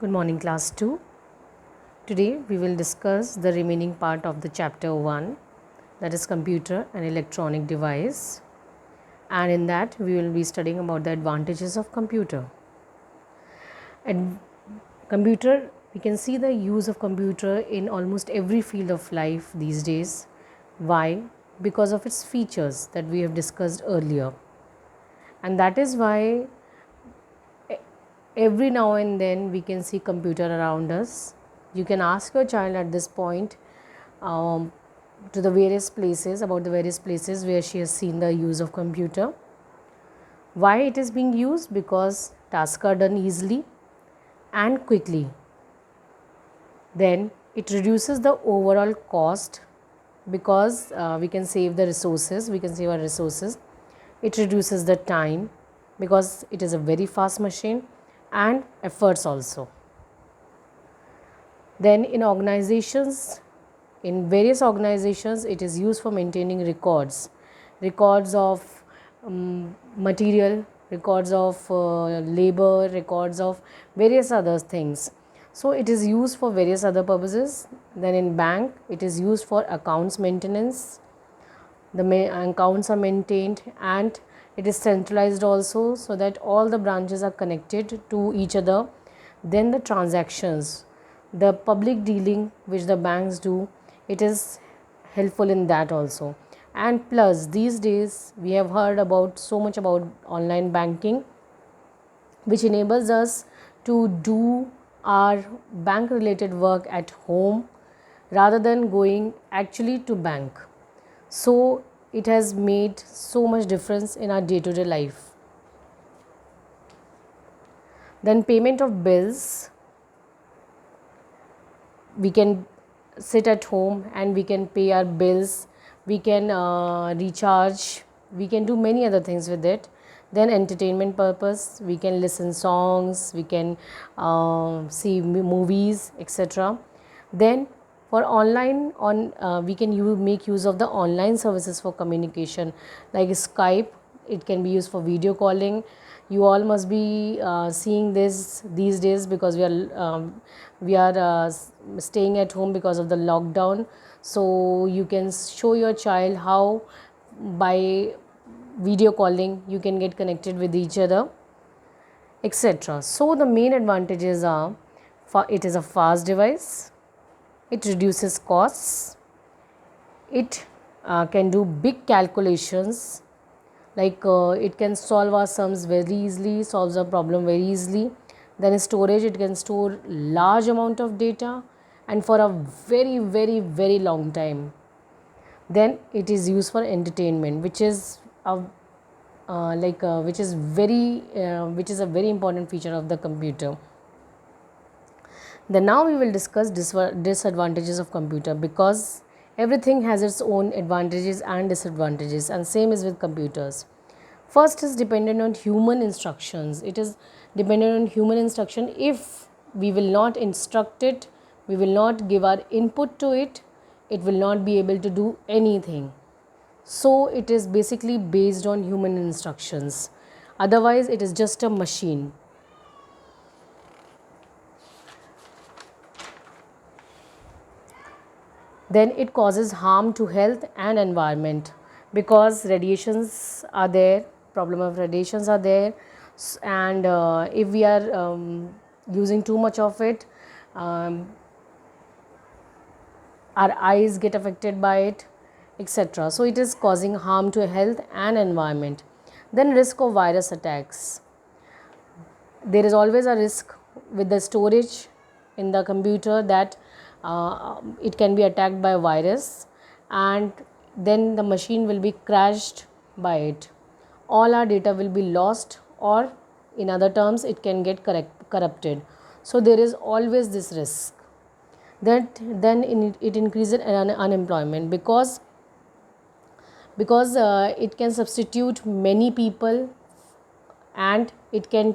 Good morning, class 2. Today we will discuss the remaining part of the chapter 1, that is computer and electronic device, and in that we will be studying about the advantages of computer. And computer, we can see the use of computer in almost every field of life these days. Why? Because of its features that we have discussed earlier. And that is why every now and then we can see computer around us. You can ask your child at this point to the various places, about the various places where she has seen the use of computer. Why it is being used? Because tasks are done easily and quickly. Then it reduces the overall cost because we can save the resources, we can save our resources. It reduces the time because it is a very fast machine, and efforts also. Then in various organizations, it is used for maintaining records of material, records of labor, records of various other things. So it is used for various other purposes. Then in bank, it is used for accounts maintenance. The accounts are maintained, and it is centralized also, so that all the branches are connected to each other. Then the transactions, the public dealing which the banks do, it is helpful in that also. And plus these days we have heard about so much about online banking, which enables us to do our bank related work at home rather than going actually to bank. So it has made so much difference in our day-to-day life. Then payment of bills, we can sit at home and we can pay our bills, we can recharge, we can do many other things with it. Then entertainment purpose, we can listen songs, we can see movies, etc. Then for online we can make use of the online services for communication, like Skype. It can be used for video calling. You all must be seeing this these days because we are staying at home because of the lockdown. So you can show your child how by video calling you can get connected with each other, etc. So the main advantages are, it is a fast device, it reduces costs, it can do big calculations, like it can solve our sums very easily, solves a problem very easily. Then storage, it can store large amount of data and for a very very long time. Then it is used for entertainment, which is a which is a very important feature of the computer. Then now we will discuss disadvantages of computer, because everything has its own advantages and disadvantages, and same is with computers. First is dependent on human instructions. It is dependent on human instruction. If we will not instruct it, we will not give our input to it, it will not be able to do anything. So it is basically based on human instructions. Otherwise it is just a machine. Then it causes harm to health and environment, because radiations are there, problem of radiations are there, and if we are using too much of it, our eyes get affected by it, etc. So it is causing harm to health and environment. Then risk of virus attacks. There is always a risk with the storage in the computer that it can be attacked by a virus, and then the machine will be crashed by it. All our data will be lost, or in other terms it can get corrupted. So there is always this risk. Then it increases unemployment, because it can substitute many people, and it can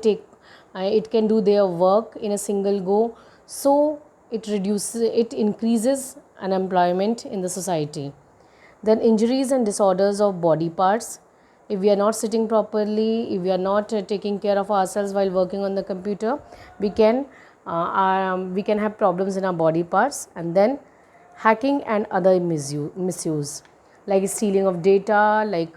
do their work in a single go. So it increases unemployment in the society. Then injuries and disorders of body parts. If we are not sitting properly, if we are not taking care of ourselves while working on the computer, we can we can have problems in our body parts. And then hacking and other misuse, like stealing of data, like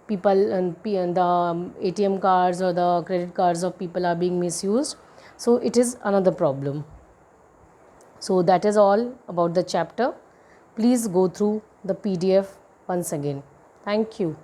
people and the ATM cards or the credit cards of people are being misused. So it is another problem. So that is all about the chapter. Please go through the PDF once again. Thank you.